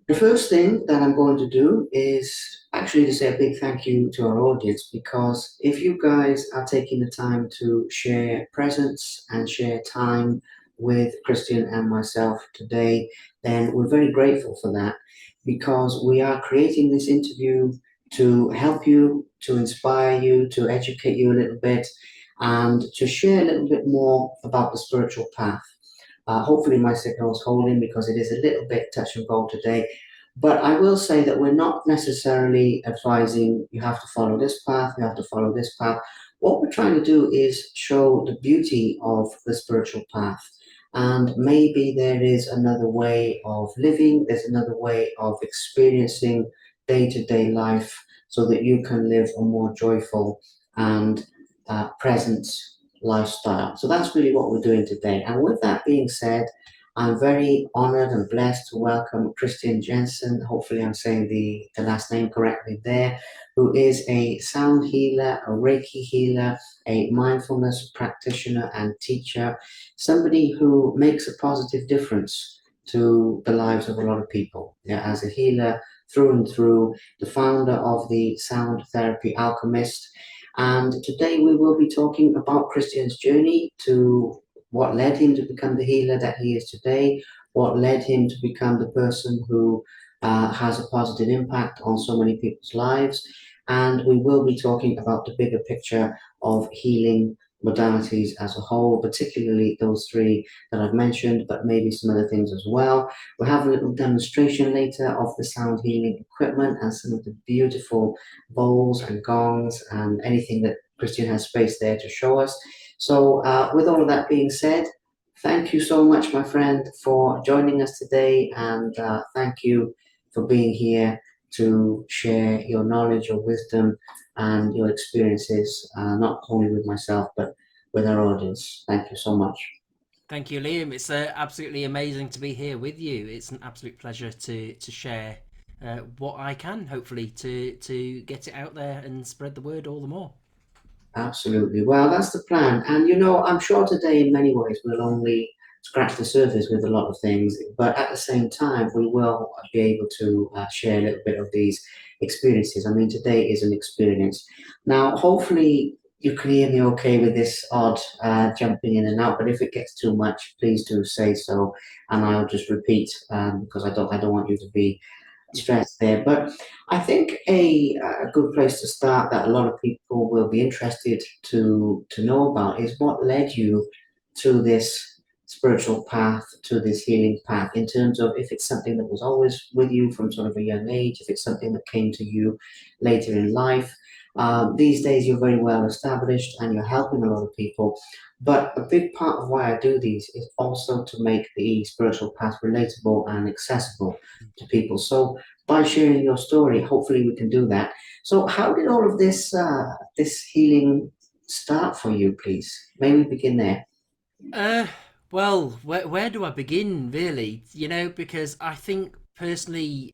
The first thing that I'm going to do is actually to say a big thank you to our audience because if you guys are taking the time to share presence and share time with Christian and myself today, then we're very grateful for that because we are creating this interview to help you, to inspire you, to educate you a little bit, and to share a little bit more about the spiritual path. Hopefully, my signal is holding because it is a little bit touch and go today. But I will say that we're not necessarily advising you have to follow this path, you have to follow this path. What we're trying to do is show the beauty of the spiritual path. And maybe there is another way of living, there's another way of experiencing day to day life so that you can live a more joyful and present lifestyle. So that's really what we're doing today. And with that being said, I'm very honored and blessed to welcome Christian Jensen. Hopefully, I'm saying the last name correctly there, who is a sound healer, a Reiki healer, a mindfulness practitioner and teacher, somebody who makes a positive difference to the lives of a lot of people. Yeah, as a healer through and through, the founder of the Sound Therapy Alchemist. And today we will be talking about Christian's journey to what led him to become the healer that he is today, what led him to become the person who has a positive impact on so many people's lives. And we will be talking about the bigger picture of healing modalities as a whole, particularly those three that I've mentioned, but maybe some other things as well. We'll have a little demonstration later of the sound healing equipment and some of the beautiful bowls and gongs and anything that Christian has space there to show us. So, with all of that being said, thank you so much, my friend, for joining us today, and thank you for being here to share your knowledge, your wisdom, and your experiences, not only with myself, but with our audience. Thank you so much. Thank you, Liam. It's absolutely amazing to be here with you. It's an absolute pleasure to share what I can, hopefully, to get it out there and spread the word all the more. Absolutely. Well, that's the plan. And I'm sure today, in many ways, we'll only scratch the surface with a lot of things, but at the same time, we will be able to share a little bit of these experiences. I mean, today is an experience. Now, hopefully, you can hear me okay with this odd jumping in and out, but if it gets too much, please do say so, and I'll just repeat because I don't want you to be Yeah. stress there. But I think a good place to start that a lot of people will be interested to know about is what led you to this spiritual path, to this healing path, in terms of if it's something that was always with you from sort of a young age, if it's something that came to you later in life. These days, you're very well established and you're helping a lot of people. But a big part of why I do these is also to make the spiritual path relatable and accessible to people. So by sharing your story, hopefully we can do that. So how did all of this healing start for you, please? Maybe begin there. Uh, well, where do I begin, really? Because I think personally,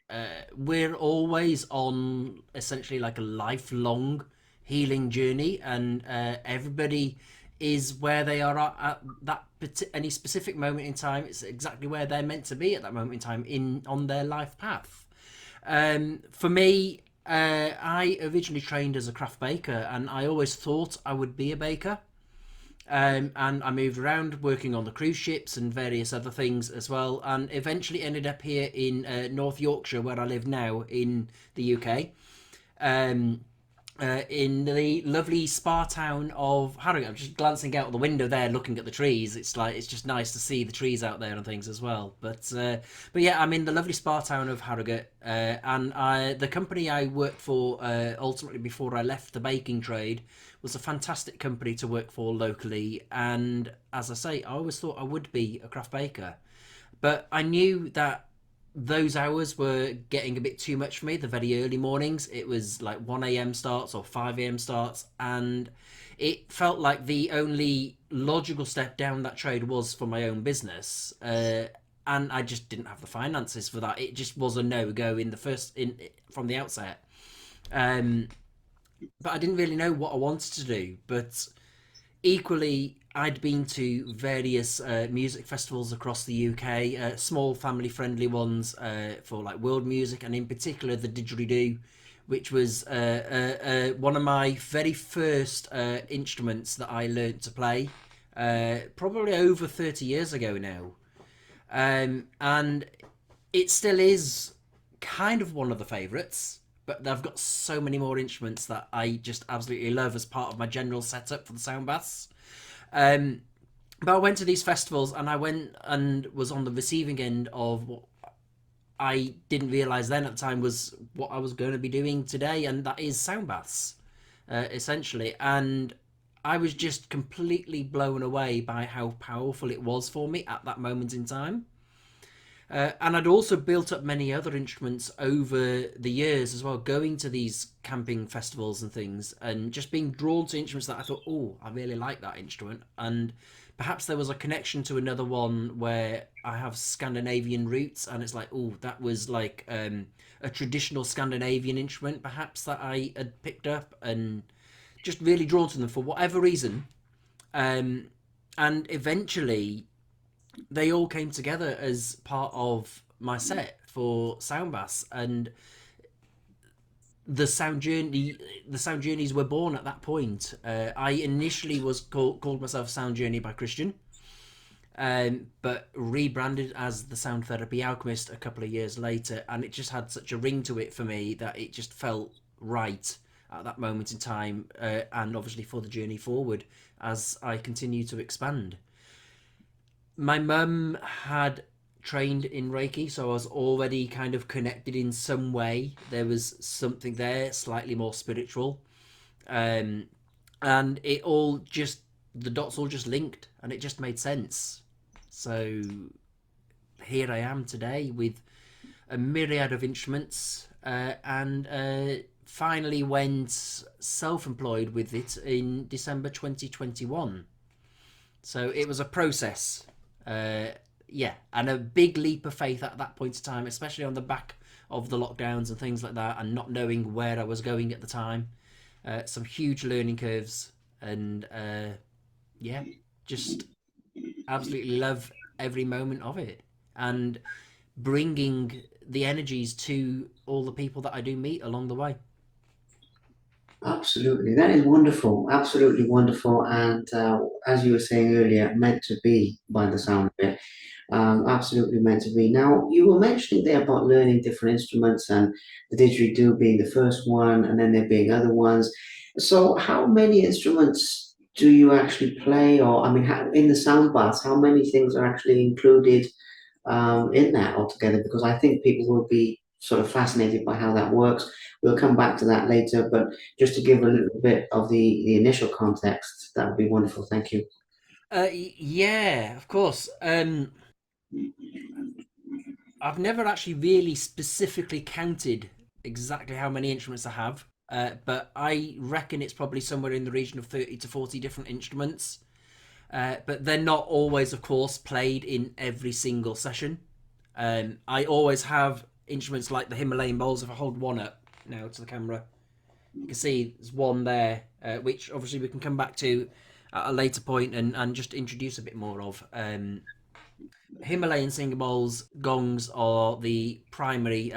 we're always on essentially like a lifelong healing journey, and everybody is where they are at that any specific moment in time. It's exactly where they're meant to be at that moment in time in on their life path. For me, I originally trained as a craft baker, and I always thought I would be a baker. And I moved around working on the cruise ships and various other things as well, and eventually ended up here in North Yorkshire, where I live now in the UK. Um, in the lovely spa town of Harrogate. I'm just glancing out the window there, looking at the trees. It's just nice to see the trees out there and things as well. But yeah, I'm in the lovely spa town of Harrogate, and the company I worked for ultimately before I left the baking trade was a fantastic company to work for locally. And as I say, I always thought I would be a craft baker, but I knew that those hours were getting a bit too much for me. The very early mornings, it was like 1 a.m. starts or 5 a.m. starts, and it felt like the only logical step down that trade was for my own business. And I just didn't have the finances for that. It just was a no go in the first in from the outset. Um, but I didn't really know what I wanted to do. But equally, I'd been to various music festivals across the UK, small family-friendly ones for like world music, and in particular the didgeridoo, which was one of my very first instruments that I learnt to play, probably over 30 years ago now. And it still is kind of one of the favourites, but I've got so many more instruments that I just absolutely love as part of my general setup for the sound baths. Um, but I went to these festivals and I went and was on the receiving end of what I didn't realise then at the time was what I was going to be doing today, and that is sound baths, essentially. And I was just completely blown away by how powerful it was for me at that moment in time. And I'd also built up many other instruments over the years as well, going to these camping festivals and things, and just being drawn to instruments that I thought, oh, I really like that instrument. And perhaps there was a connection to another one where I have Scandinavian roots, and it's like, oh, that was like a traditional Scandinavian instrument, perhaps that I had picked up, and just really drawn to them for whatever reason. Um, and eventually, they all came together as part of my set for sound bass, and the sound journeys were born at that point. I initially was called myself Sound Journey by Christian, but rebranded as the Sound Therapy Alchemist a couple of years later, and it just had such a ring to it for me that it just felt right at that moment in time, and obviously for the journey forward as I continue to expand. My mum had trained in Reiki, so I was already kind of connected in some way. There was something there, slightly more spiritual. Um, and it all just, the dots all just linked and it just made sense. So here I am today with a myriad of instruments and finally went self employed with it in December 2021. So it was a process. Uh, yeah, and a big leap of faith at that point in time, especially on the back of the lockdowns and things like that, and not knowing where I was going at the time. Some huge learning curves, and yeah, just absolutely love every moment of it, and bringing the energies to all the people that I do meet along the way. Absolutely, that is wonderful. Absolutely wonderful, and as you were saying earlier, meant to be by the sound of it. Absolutely meant to be. Now, you were mentioning there about learning different instruments and the didgeridoo being the first one, and then there being other ones. So, how many instruments do you actually play? Or, I mean, in the sound baths, how many things are actually included in that altogether? Because I think people will be sort of fascinated by how that works. We'll come back to that later, but just to give a little bit of the initial context, that would be wonderful. Thank you. Yeah, of course. I've never actually really specifically counted exactly how many instruments I have, but I reckon it's probably somewhere in the region of 30 to 40 different instruments. But they're not always, of course, played in every single session. I always have instruments like the Himalayan bowls. If I hold one up now to the camera, you can see there's one there, which obviously we can come back to at a later point and just introduce a bit more of. Himalayan singer bowls, gongs are the primary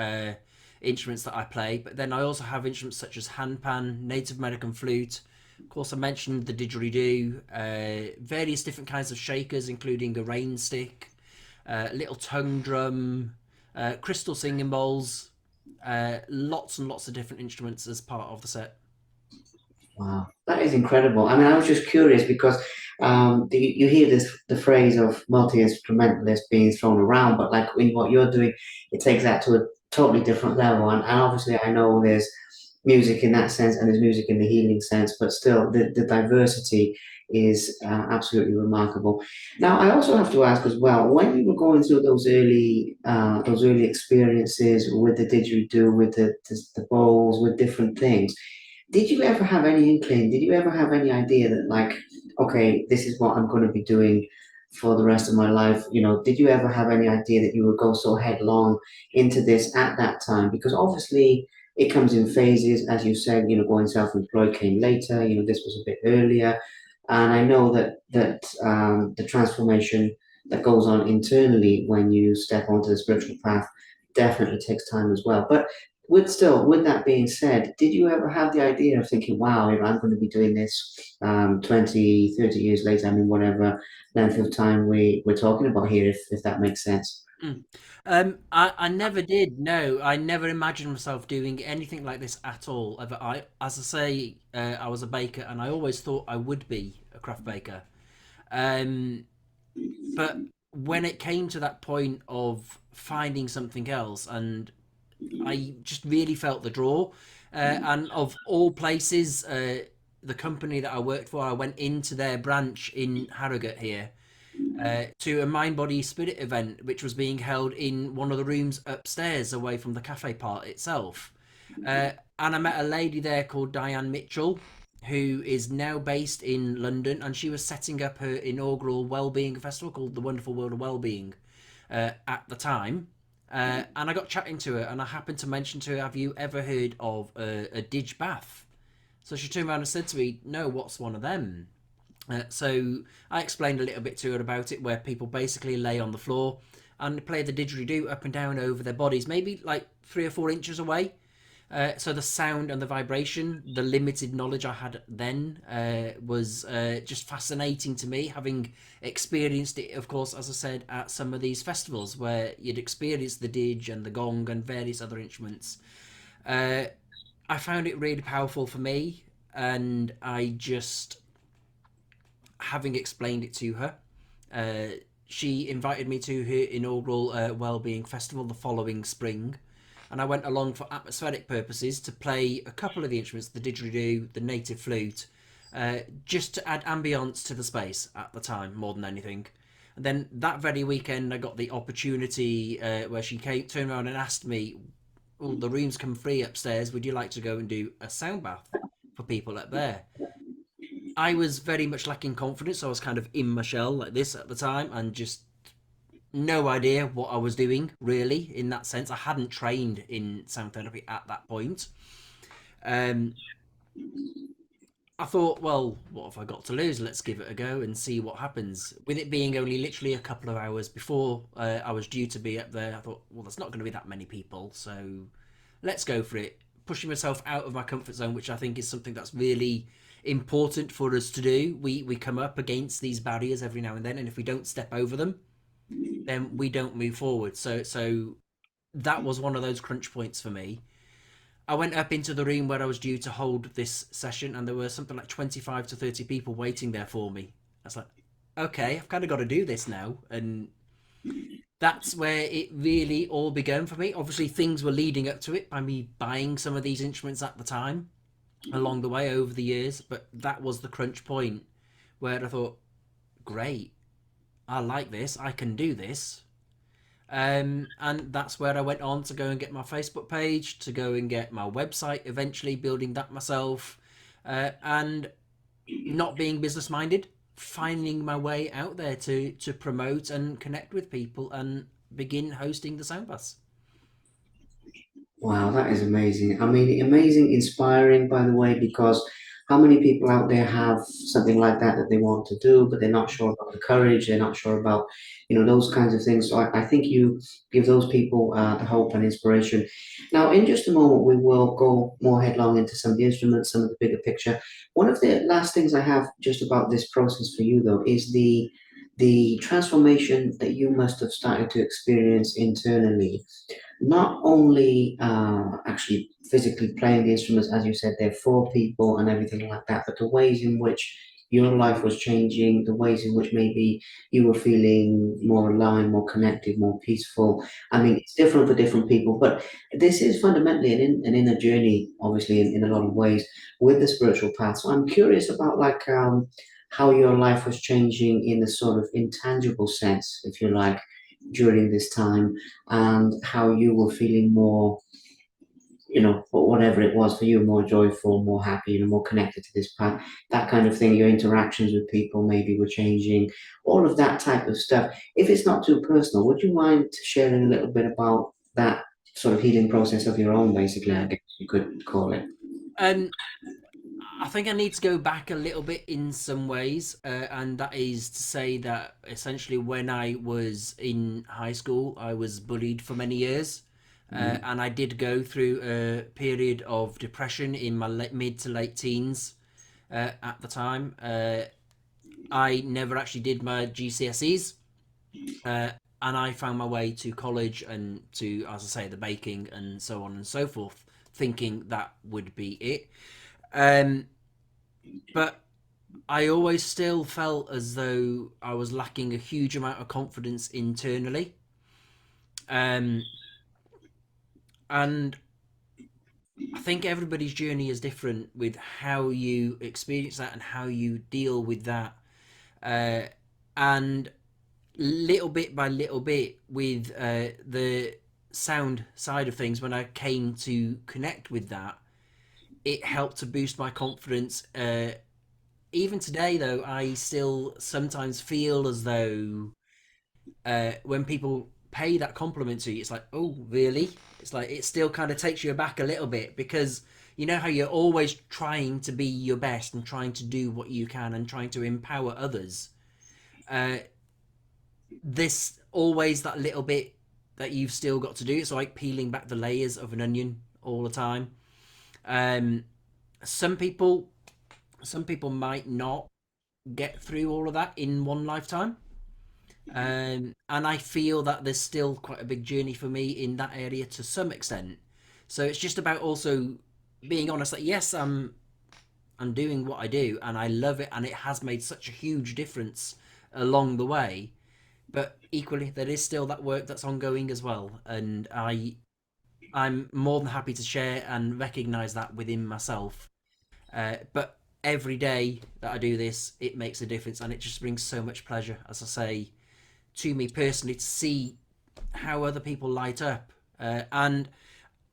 instruments that I play, but then I also have instruments such as handpan, Native American flute. Of course, I mentioned the didgeridoo, various different kinds of shakers, including a rain stick, little tongue drum, crystal singing bowls, lots and lots of different instruments as part of the set. Wow, that is incredible. I mean, I was just curious because you hear the phrase of multi instrumentalist being thrown around, but like in what you're doing, it takes that to a totally different level. And obviously, I know there's music in that sense, and there's music in the healing sense, but still, the diversity is absolutely remarkable. Now, I also have to ask as well, when you were going through those early experiences with the didgeridoo, with the bowls, with different things. Did you ever have any inkling? Did you ever have any idea that, like, okay, this is what I'm going to be doing for the rest of my life? You know, did you ever have any idea that you would go so headlong into this at that time? Because obviously it comes in phases, as you said, going self employed came later, this was a bit earlier. And I know that the transformation that goes on internally when you step onto the spiritual path definitely takes time as well. But with that being said, did you ever have the idea of thinking, wow, if I'm going to be doing this 20, 30 years later, I mean, whatever length of time we're talking about here, if that makes sense? Mm. I never did. No, I never imagined myself doing anything like this at all. Ever. As I say, I was a baker, and I always thought I would be a craft baker. Um, but when it came to that point of finding something else, and I just really felt the draw, and of all places, the company that I worked for, I went into their branch in Harrogate here to a Mind Body Spirit event, which was being held in one of the rooms upstairs, away from the cafe part itself. And I met a lady there called Diane Mitchell, who is now based in London, and she was setting up her inaugural wellbeing festival called the Wonderful World of Wellbeing at the time. And I got chatting to her, and I happened to mention to her, "Have you ever heard of a Didge bath?" So she turned around and said to me, "No, what's one of them?" So I explained a little bit to her about it, where people basically lay on the floor and play the didgeridoo up and down over their bodies, maybe like 3 or 4 inches away. So the sound and the vibration, the limited knowledge I had then, was just fascinating to me, having experienced it, of course, as I said, at some of these festivals where you'd experience the didge and the gong and various other instruments. Uh, I found it really powerful for me, and I just, having explained it to her, uh, she invited me to her inaugural Wellbeing Festival the following spring, and I went along for atmospheric purposes to play a couple of the instruments, the didgeridoo, the native flute, just to add ambience to the space at the time, more than anything. And then that very weekend, I got the opportunity where she turned around and asked me, "Oh, the rooms come free upstairs. Would you like to go and do a sound bath for people up there?" I was very much lacking confidence. So I was kind of in my shell like this at the time, and just no idea what I was doing really in that sense. I hadn't trained in sound therapy at that point. Um, I thought, well, what have I got to lose? Let's give it a go and see what happens. With it being only literally a couple of hours before I was due to be up there, I thought, well, there's not going to be that many people, so let's go for it. Pushing myself out of my comfort zone, which I think is something that's really important for us to do. We come up against these barriers every now and then, and if we don't step over them, then we don't move forward. So that was one of those crunch points for me. I went up into the room where I was due to hold this session, and there were something like 25 to 30 people waiting there for me. I was like, okay, I've kind of got to do this now. And that's where it really all began for me. Obviously, things were leading up to it by me buying some of these instruments at the time along the way over the years, but that was the crunch point where I thought, great, I like this, I can do this. And that's where I went on to go and get my Facebook page, to go and get my website, eventually building that myself, and not being business minded, finding my way out there to promote and connect with people and begin hosting the Soundbaths. Wow, that is amazing. I mean, amazing, inspiring, by the way, because how many people out there have something like that they want to do, but they're not sure about the courage, they're not sure about, those kinds of things. So I think you give those people the hope and inspiration. Now, in just a moment, we will go more headlong into some of the instruments, some of the bigger picture. One of the last things I have just about this process for you, though, is the transformation that you must have started to experience internally, not only actually physically playing the instruments, as you said, they're for people and everything like that, but the ways in which your life was changing, the ways in which maybe you were feeling more aligned, more connected, more peaceful. I mean, it's different for different people, but this is fundamentally an inner journey, obviously, in a lot of ways with the spiritual path. So I'm curious about how your life was changing in a sort of intangible sense, if you like, during this time, and how you were feeling more, whatever it was for you, more joyful, more happy, more connected to this path, that kind of thing. Your interactions with people maybe were changing, all of that type of stuff. If it's not too personal, would you mind sharing a little bit about that sort of healing process of your own, basically, I Yeah. guess you could call it? Um, I think I need to go back a little bit in some ways, and that is to say that essentially when I was in high school, I was bullied for many years, Mm. and I did go through a period of depression in my mid to late teens at the time. I never actually did my GCSEs, uh, and I found my way to college and to, as I say, the baking and so on and so forth, thinking that would be it. Um, but I always still felt as though I was lacking a huge amount of confidence internally. Um, and I think everybody's journey is different with how you experience that and how you deal with that. Uh, and little bit by little bit, with the sound side of things, when I came to connect with that, it helped to boost my confidence. Even today, though, I still sometimes feel as though when people pay that compliment to you, it's like, oh, really? It's like it still kind of takes you aback a little bit, because you know how you're always trying to be your best and trying to do what you can and trying to empower others. Uh, this always that little bit that you've still got to do. It's like peeling back the layers of an onion all the time. Um, some people, some people might not get through all of that in one lifetime. And I feel that there's still quite a big journey for me in that area to some extent. So it's just about also being honest that yes, I'm doing what I do and I love it and it has made such a huge difference along the way. But equally, there is still that work that's ongoing as well, and I'm more than happy to share and recognise that within myself. But every day that I do this, it makes a difference, and it just brings so much pleasure, as I say, to me personally, to see how other people light up. And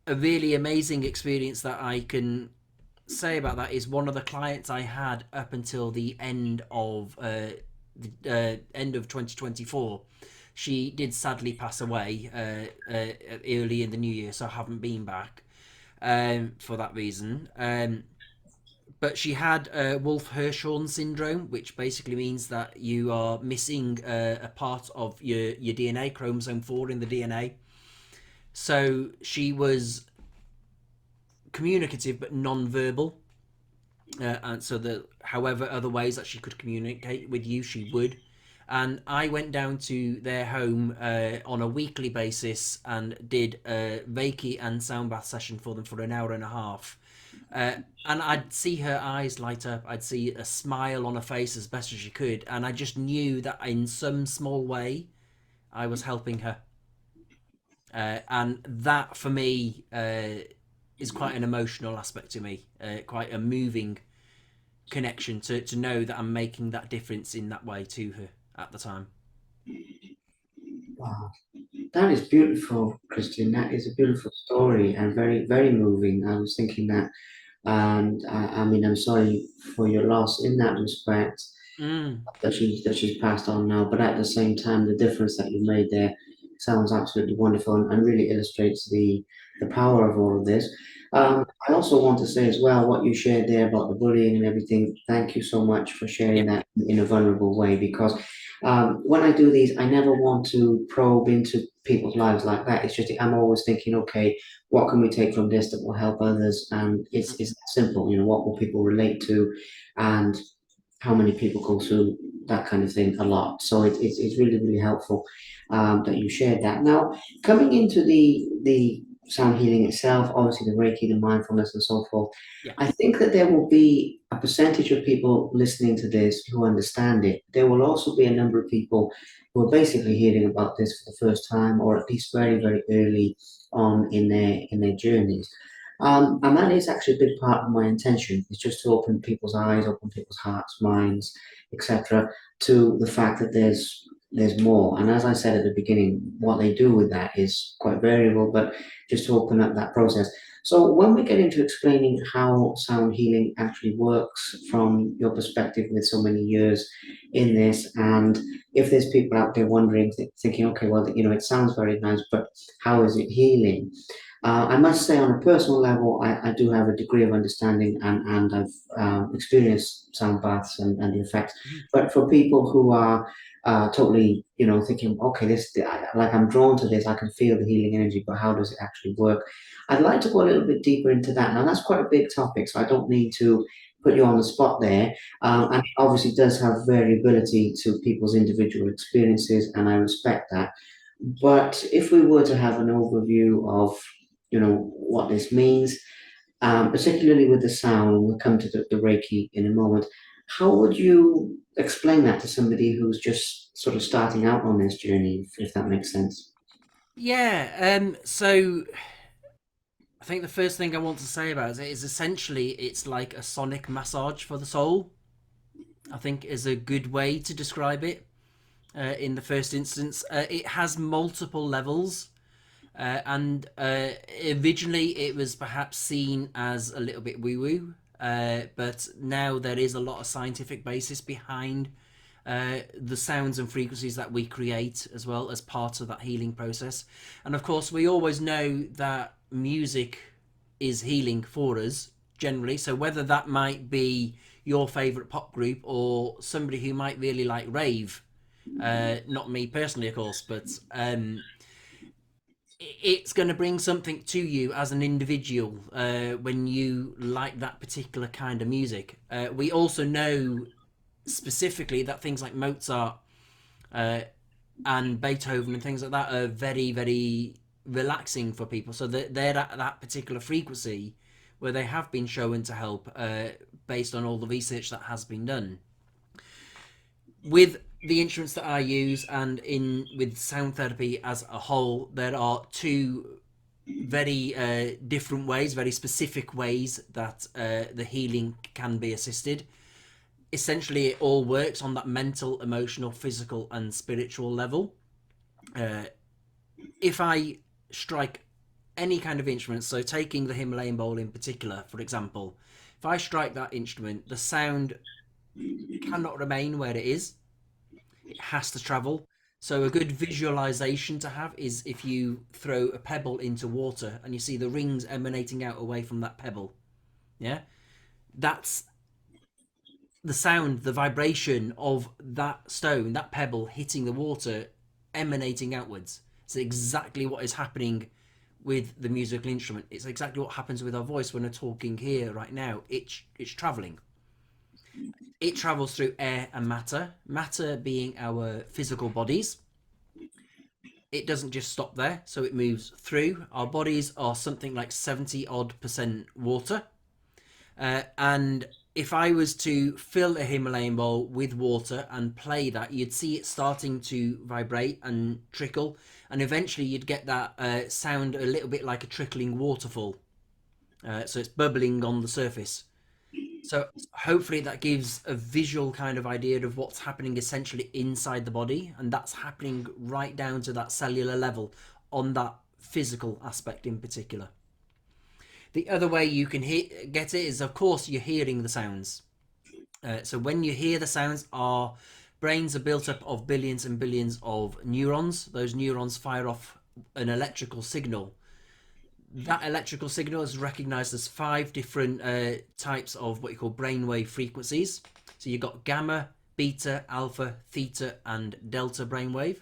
a really amazing experience that I can say about that is one of the clients I had up until the end of 2024. She did sadly pass away early in the new year, so I haven't been back for that reason. But she had Wolf Hirschhorn syndrome, which basically means that you are missing a part of your DNA, chromosome 4 in the DNA. So she was communicative but non-verbal, and so that however other ways that she could communicate with you, she would. And I went down to their home on a weekly basis and did a Reiki and sound bath session for them for an hour and a half. Uh, and I'd see her eyes light up. I'd see a smile on her face as best as she could, and I just knew that in some small way I was helping her. And that for me is quite an emotional aspect to me, quite a moving connection to know that I'm making that difference in that way to her at the time. Wow, that is beautiful, Christian. That is a beautiful story and very, very moving. I was thinking that, and I mean, I'm sorry for your loss in that respect. Mm, That she's passed on now. But at the same time, the difference that you made there sounds absolutely wonderful and really illustrates the power of all of this. yeah, I also want to say as well what you shared there about the bullying and everything. Thank you so much for sharing yeah, that in a vulnerable way because when I do these, I never want to probe into people's lives like that. It's just I'm always thinking, okay, what can we take from this that will help others? And it's that simple, what will people relate to? And how many people go through that kind of thing a lot. So it's really, really helpful that you shared that. Now, coming into the sound healing itself, obviously the Reiki, the mindfulness, and so forth, yeah, I think that there will be a percentage of people listening to this who understand it. There will also be a number of people who are basically hearing about this for the first time, or at least very, very early on in their journeys. And that is actually a big part of my intention, is just to open people's eyes, open people's hearts, minds, etc., to the fact that there's more. And as I said at the beginning, what they do with that is quite variable, but just to open up that process. So when we get into explaining how sound healing actually works from your perspective with so many years in this, and if there's people out there wondering, thinking, okay, well, it sounds very nice, but how is it healing? I must say, on a personal level, I do have a degree of understanding and I've experienced sound baths and the effects. Mhm. But for people who are totally, thinking, okay, like I'm drawn to this, I can feel the healing energy, but how does it actually work? I'd like to go a little bit deeper into that. Now, that's quite a big topic, so I don't need to put you on the spot there. And it obviously does have variability to people's individual experiences, and I respect that. But if we were to have an overview of, what this means, particularly with the sound, we'll come to the Reiki in a moment. How would you explain that to somebody who's just sort of starting out on this journey, if that makes sense? Yeah, so I think the first thing I want to say about it is essentially it's like a sonic massage for the soul. I think is a good way to describe it. In the first instance, it has multiple levels, and originally it was perhaps seen as a little bit woo woo, but now there is a lot of scientific basis behind the sounds and frequencies that we create as well as part of that healing process. And of course, we always know that music is healing for us generally. So whether that might be your favorite pop group or somebody who might really like rave, not me personally, of course, but it's going to bring something to you as an individual when you like that particular kind of music. We also know specifically that things like Mozart uh, and Beethoven and things like that are very, very relaxing for people. So they're at that particular frequency where they have been shown to help based on all the research that has been done. With the instruments that I use and in with sound therapy as a whole, there are two very different ways, very specific ways that the healing can be assisted. Essentially, it all works on that mental, emotional, physical, and spiritual level. Uh, if I strike any kind of instrument, so taking the Himalayan bowl in particular, for example, if I strike that instrument, the sound cannot remain where it is. It has to travel. So a good visualization to have is if you throw a pebble into water and you see the rings emanating out away from that pebble. Yeah, that's the sound, the vibration of that stone, that pebble hitting the water, emanating outwards. It's exactly what is happening with the musical instrument. It's exactly what happens with our voice when we're talking here right now. It's traveling. It travels through air and matter. Matter being our physical bodies. It doesn't just stop there, so it moves through. Our bodies are something like 70 odd percent water. And if I was to fill a Himalayan bowl with water and play that, you'd see it starting to vibrate and trickle, and eventually you'd get that sound a little bit like a trickling waterfall. So it's bubbling on the surface. So hopefully that gives a visual kind of idea of what's happening essentially inside the body, and that's happening right down to that cellular level on that physical aspect in particular. The other way you can get it is, of course, you're hearing the sounds. So when you hear the sounds, our brains are built up of billions and billions of neurons. Those neurons fire off an electrical signal. That electrical signal is recognized as five different types of what you call brainwave frequencies. So you've got gamma, beta, alpha, theta, and delta brainwave.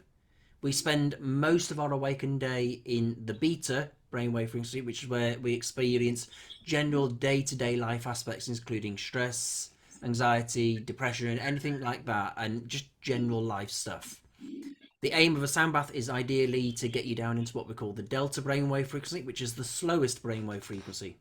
We spend most of our awakened day in the beta brainwave frequency, which is where we experience general day-to-day life aspects, including stress, anxiety, depression, anything like that, and just general life stuff. The aim of a sound bath is ideally to get you down into what we call the delta brainwave frequency, which is the slowest brainwave frequency.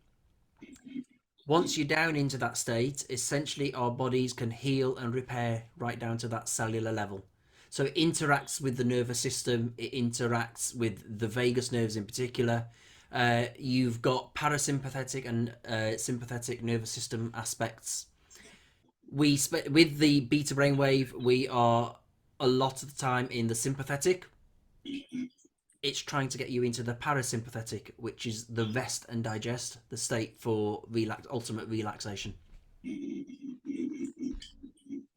Once you're down into that state, essentially our bodies can heal and repair right down to that cellular level. So it interacts with the nervous system, it interacts with the vagus nerves in particular. You've got parasympathetic and sympathetic nervous system aspects. With the beta brainwave, we are a lot of the time in the sympathetic. It's trying to get you into the parasympathetic, which is the rest and digest, the state for ultimate relaxation.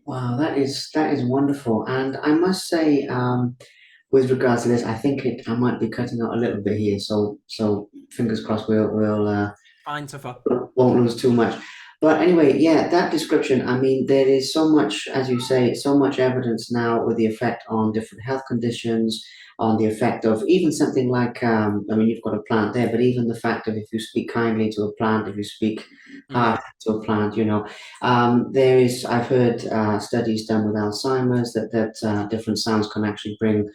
Wow, that is wonderful. And I must say, with regards to this, I think I might be cutting out a little bit here. So fingers crossed we'll Fine so far. won't lose too much. But anyway, yeah, that description, I mean, there is so much, as you say, so much evidence now with the effect on different health conditions, on the effect of even something like, I mean, you've got a plant there, but even the fact of if you speak kindly to a plant, if you speak Mm. harsh to a plant, there is, I've heard studies done with Alzheimer's that different sounds can actually bring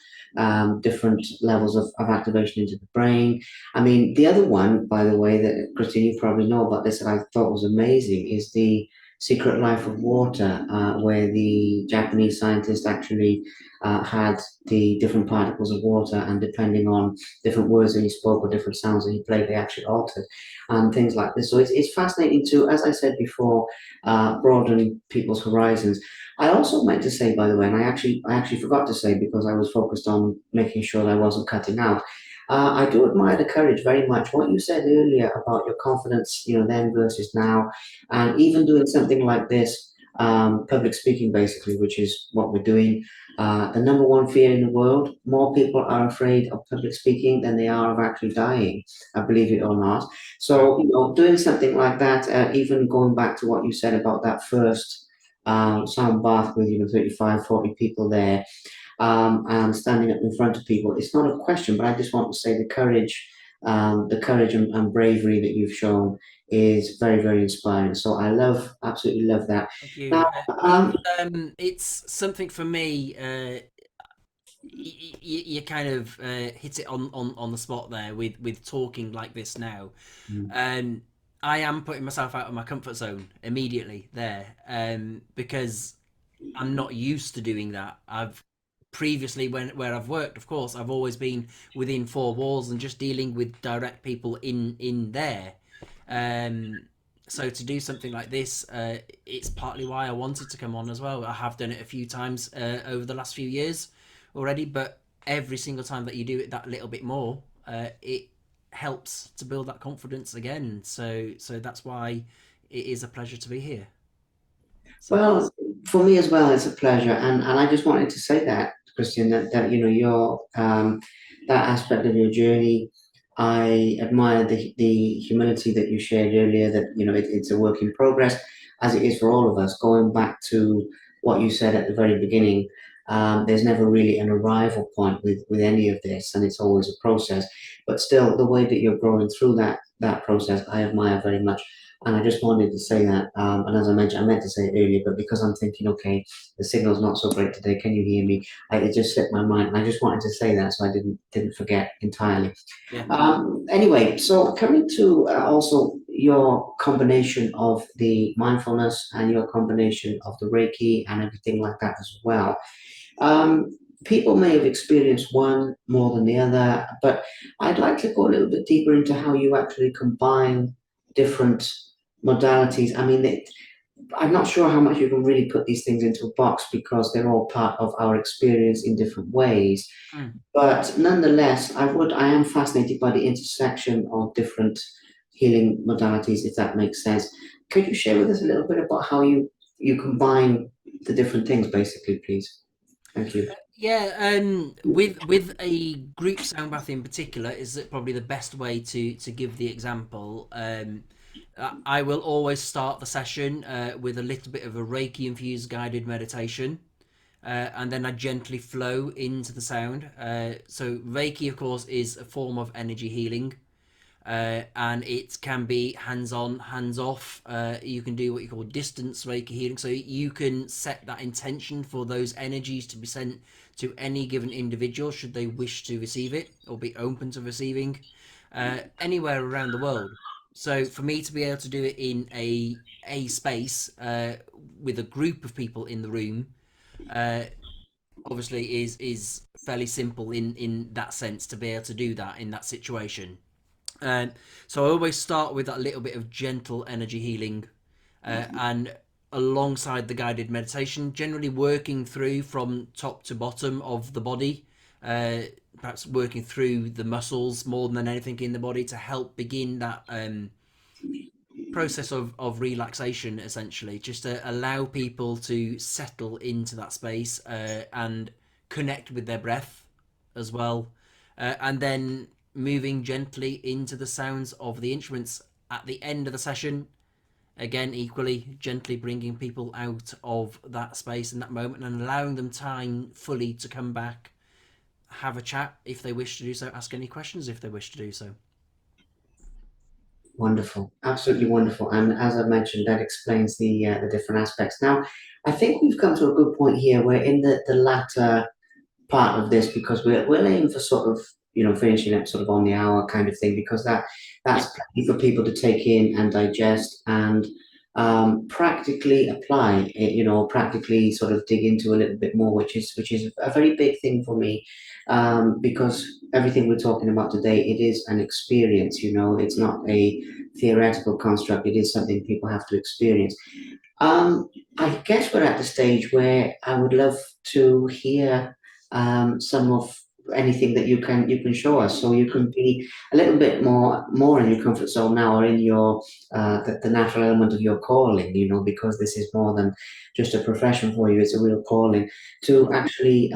different levels of activation into the brain. I mean, the other one, by the way, that Christine, you probably know about this, that I thought was amazing, is the Secret Life of Water, where the Japanese scientist actually had the different particles of water, and depending on different words that he spoke or different sounds that he played, they actually altered, and things like this. So it's fascinating to, as I said before, broaden people's horizons. I also meant to say, by the way, and I actually forgot to say because I was focused on making sure that I wasn't cutting out. I do admire the courage very much. What you said earlier about your confidence, then versus now, and even doing something like this, public speaking, basically, which is what we're doing. The number one fear in the world, more people are afraid of public speaking than they are of actually dying, believe it or not. Wow. So, doing something like that, even going back to what you said about that first sound bath with, 35, 40 people there, and standing up in front of people. It's not a question, but I just want to say the courage and bravery that you've shown is very, very inspiring. So I absolutely love that. Thank Now, you. It's something for me. You kind of hit it on the spot there with talking like this now. Um, I am putting myself out of my comfort zone immediately there, because I'm not used to doing that. I've previously where I've worked, of course, I've always been within four walls and just dealing with direct people in there. Um, so to do something like this, it's partly why I wanted to come on as well. I have done it a few times over the last few years already, but every single time that you do it that little bit more, it helps to build that confidence again. So that's why it is a pleasure to be here. So well, thanks. for me as well, it's a pleasure, and I just wanted to say that, Christian, that your that aspect of your journey. I admire the humility that you shared earlier. That it's a work in progress, as it is for all of us. Going back to what you said at the very beginning, there's never really an arrival point with any of this, and it's always a process. But still, the way that you're growing through that process, I admire very much. And I just wanted to say that. And as I mentioned, I meant to say it earlier, but because I'm thinking, okay, the signal's not so great today. Can you hear me? It just slipped my mind, and I just wanted to say that so I didn't forget entirely. Yeah. Anyway, so coming to also your combination of the mindfulness and your combination of the Reiki and everything like that as well. People may have experienced one more than the other, but I'd like to go a little bit deeper into how you actually combine different modalities. I mean, I'm not sure how much you can really put these things into a box because they're all part of our experience in different ways. Mm. But nonetheless, I am fascinated by the intersection of different healing modalities, if that makes sense. Could you share with us a little bit about how you combine the different things, basically, please? Thank you. Yeah, with a group sound bath in particular, is it probably the best way to give the example. I will always start the session with a little bit of a Reiki infused guided meditation, and then I gently flow into the sound. So Reiki, of course, is a form of energy healing. And it can be hands on, hands off. You can do what you call distance Reiki healing. So you can set that intention for those energies to be sent to any given individual should they wish to receive it or be open to receiving anywhere around the world. So for me to be able to do it in a space with a group of people in the room, uh, obviously is fairly simple in that sense to be able to do that in that situation. Um, so I always start with that little bit of gentle energy healing, and alongside the guided meditation, generally working through from top to bottom of the body, uh, perhaps working through the muscles more than anything in the body to help begin that process of relaxation, essentially, just to allow people to settle into that space and connect with their breath as well. And then moving gently into the sounds of the instruments at the end of the session. Again, equally gently bringing people out of that space in that moment and allowing them time fully to come back, have a chat if they wish to do so, ask any questions if they wish to do so. Wonderful, absolutely wonderful. And as I mentioned, that explains the different aspects. Now, I think we've come to a good point here. We're in the latter part of this because we're aiming for sort of finishing it sort of on the hour kind of thing because Yeah. that's plenty for people to take in and digest and practically apply it, practically sort of dig into a little bit more, which is a very big thing for me, because everything we're talking about today, it is an experience. It's not a theoretical construct. It is something people have to experience. um, I guess we're at the stage where I would love to hear some of anything that you can show us, so you can be a little bit more in your comfort zone now, or in your the natural element of your calling. Because this is more than just a profession for you; it's a real calling to actually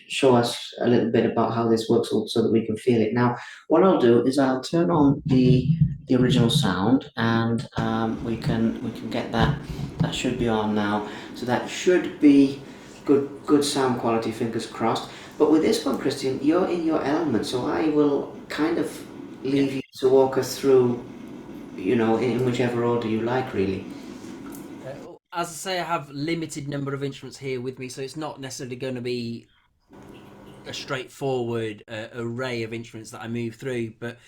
show us a little bit about how this works, so that we can feel it. Now, what I'll do is I'll turn on the original sound, and we can get that. That should be on now. So that should be good sound quality, fingers crossed. But with this one, Christian, you're in your element, so I will kind of Yeah. leave you to walk us through, in whichever order you like, really. As I say, I have limited number of instruments here with me, so it's not necessarily going to be a straightforward array of instruments that I move through, but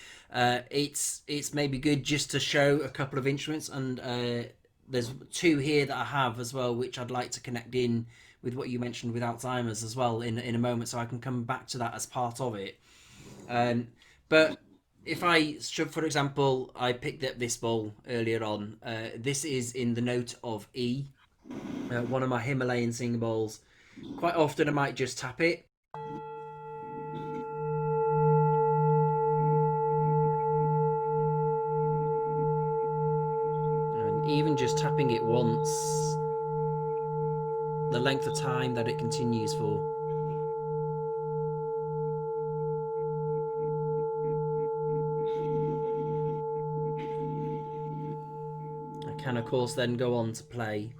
it's maybe good just to show a couple of instruments, and there's two here that I have as well, which I'd like to connect in with what you mentioned with Alzheimer's as well in a moment, so I can come back to that as part of it. Um, but if I should, for example, I picked up this bowl earlier on. This is in the note of E, one of my Himalayan singing bowls. Quite often I might just tap it, and even just tapping it once, the length of time that it continues for. I can, of course, then go on to play.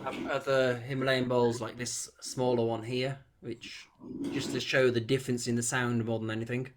I have other Himalayan bowls like this smaller one here, which just to show the difference in the sound more than anything.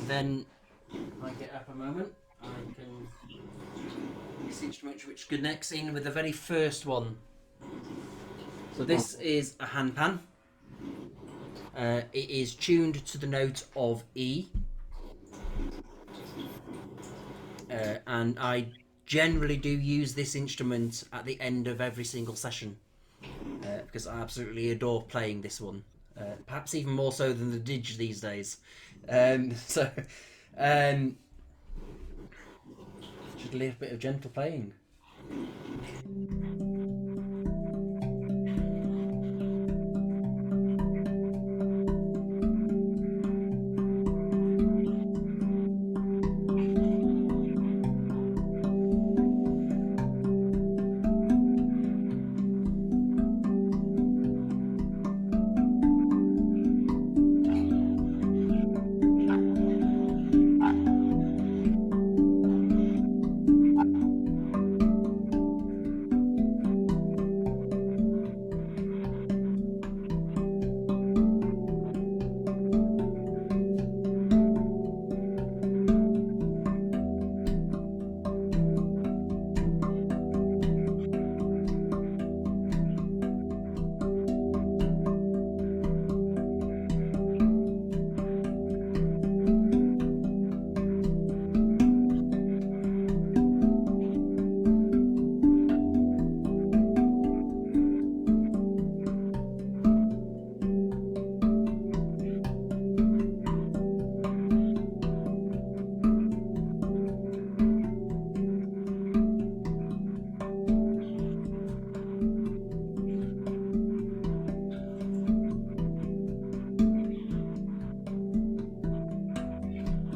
And then, if I get up a moment, I can this instrument which connects in with the very first one. So this is a handpan. It is tuned to the note of E, and I generally do use this instrument at the end of every single session, because I absolutely adore playing this one. Perhaps even more so than the Didge these days. So, um, just a little bit of gentle playing. So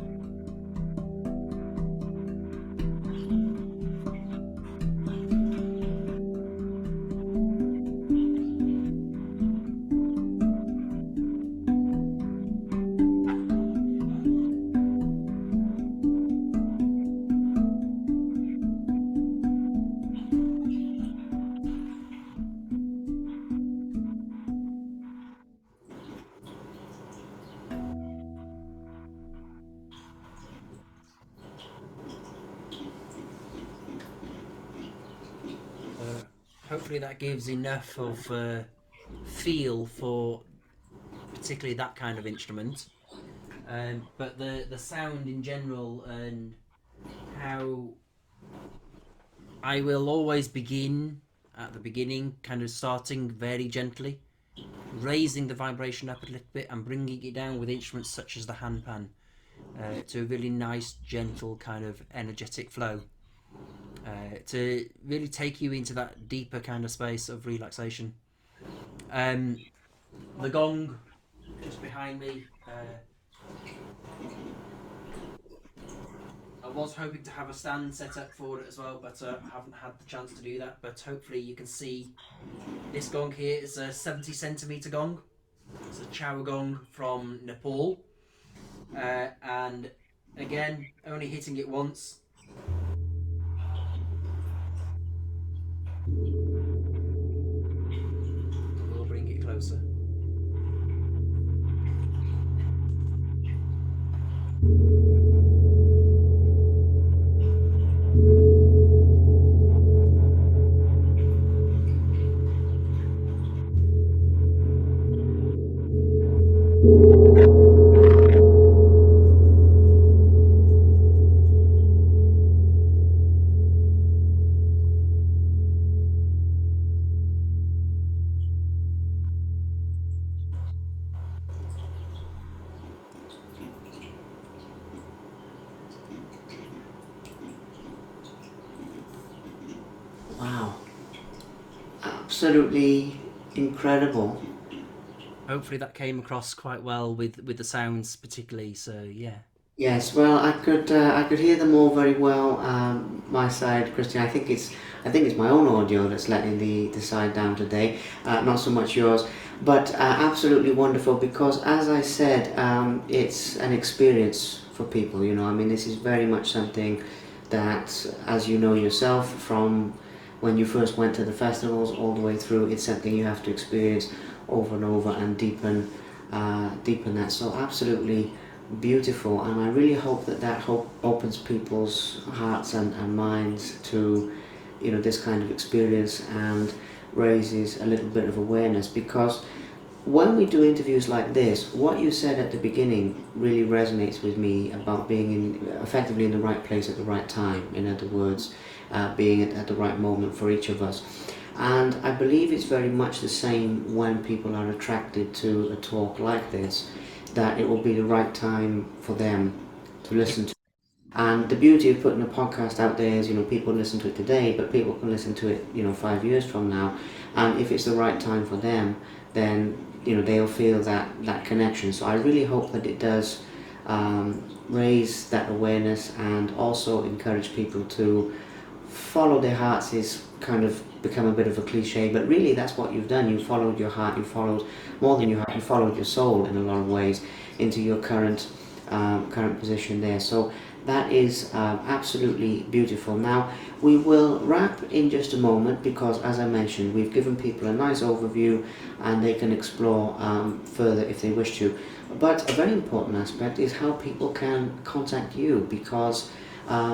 hopefully that gives enough of feel for particularly that kind of instrument. But the sound in general and how I will always begin at the beginning, kind of starting very gently, raising the vibration up a little bit and bringing it down with instruments such as the handpan to a really nice, gentle kind of energetic flow. To really take you into that deeper kind of space of relaxation. Um, the gong just behind me. I was hoping to have a stand set up for it as well, but I haven't had the chance to do that. But hopefully you can see this gong here is a 70 centimeter gong. It's a chow gong from Nepal, and again, only hitting it once. We'll bring it closer. Wow, absolutely incredible. Hopefully that came across quite well with the sounds particularly. So yeah. Yes, well, I could hear them all very well. My side, Christian. I think it's my own audio that's letting the side down today. Not so much yours, but absolutely wonderful because, as I said, it's an experience for people. You know, I mean, this is very much something that, as you know yourself from when you first went to the festivals all the way through, it's something you have to experience over and over and deepen that. So absolutely beautiful, and I really hope that hope opens people's hearts and minds to, you know, this kind of experience and raises a little bit of awareness because when we do interviews like this, what you said at the beginning really resonates with me about being effectively in the right place at the right time. In other words, being at the right moment for each of us. And I believe it's very much the same when people are attracted to a talk like this, that it will be the right time for them to listen to. And the beauty of putting a podcast out there is, people listen to it today, but people can listen to it, 5 years from now. And if it's the right time for them, then, they'll feel that connection. So I really hope that it does raise that awareness and also encourage people to follow their hearts. Is kind of become a bit of a cliche, but really that's what you've done. You followed your heart, you followed more than your heart, you followed your soul in a lot of ways into your current position there. So that is absolutely beautiful. Now we will wrap in just a moment because, as I mentioned, we've given people a nice overview and they can explore further if they wish to. But a very important aspect is how people can contact you, because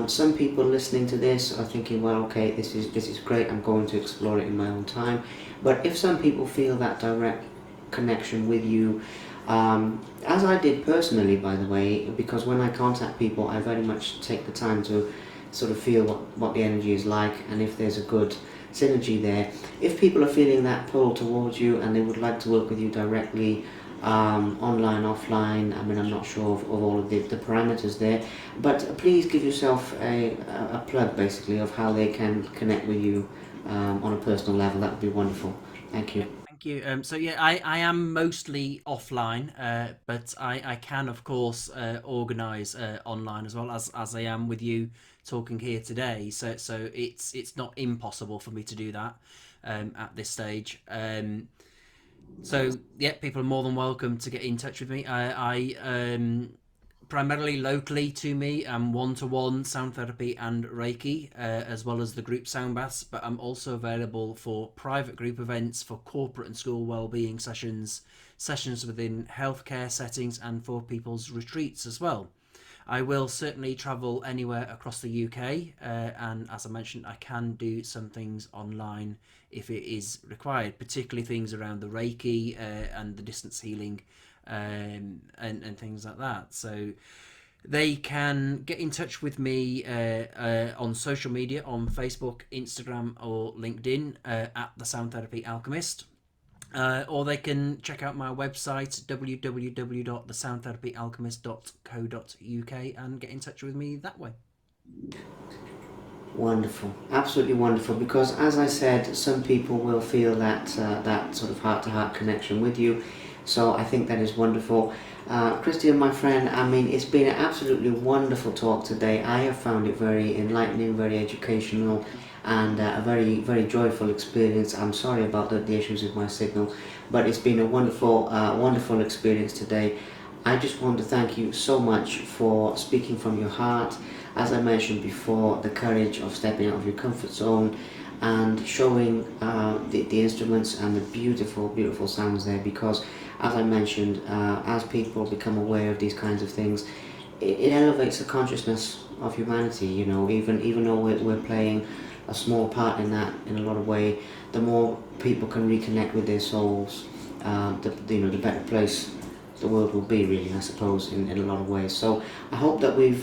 some people listening to this are thinking, well, okay, this is great, I'm going to explore it in my own time. But if some people feel that direct connection with you, as I did personally, by the way, because when I contact people, I very much take the time to sort of feel what the energy is like and if there's a good synergy there. If people are feeling that pull towards you and they would like to work with you directly, online, offline, I mean, I'm not sure of all of the parameters there, but please give yourself a plug basically of how they can connect with you on a personal level. That would be wonderful. Thank you. Thank you. So yeah, I am mostly offline, but I can of course organise online as well, as I am with you talking here today. So it's not impossible for me to do that at this stage. So yeah, people are more than welcome to get in touch with me. I primarily locally to me, one-to-one sound therapy and Reiki, as well as the group sound baths. But I'm also available for private group events, for corporate and school wellbeing sessions, sessions within healthcare settings, and for people's retreats as well. I will certainly travel anywhere across the UK, and as I mentioned, I can do some things online if it is required, particularly things around the Reiki and the distance healing, and things like that. So they can get in touch with me on social media, on Facebook, Instagram, or LinkedIn at the Sound Therapy Alchemist. Or they can check out my website, www.thesoundtherapyalchemist.co.uk, and get in touch with me that way. Wonderful, absolutely wonderful. Because as I said, some people will feel that sort of heart-to-heart connection with you. So I think that is wonderful. Christian, my friend, I mean, it's been an absolutely wonderful talk today. I have found it very enlightening, very educational, and a very, very joyful experience. I'm sorry about the issues with my signal, but it's been a wonderful experience today. I just want to thank you so much for speaking from your heart. As I mentioned before, the courage of stepping out of your comfort zone and showing the instruments and the beautiful sounds there. Because, as I mentioned, as people become aware of these kinds of things, it elevates the consciousness of humanity. Even though we're playing a small part in that in a lot of way, the more people can reconnect with their souls, the better place the world will be, really, I suppose, in a lot of ways. So I hope that we've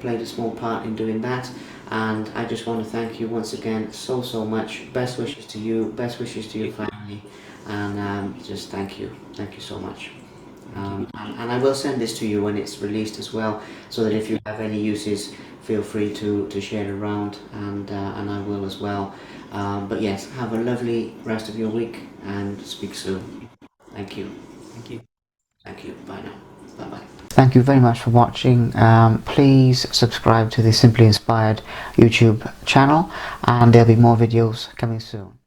played a small part in doing that, and I just want to thank you once again so much. Best wishes to you, best wishes to your family, and just thank you so much. And I will send this to you when it's released as well, so that if you have any uses, feel free to share it around, and I will as well. But yes, have a lovely rest of your week, and speak soon. Thank you. Thank you. Thank you. Bye now. Bye bye. Thank you very much for watching. Please subscribe to the Simply Inspired YouTube channel, and there'll be more videos coming soon.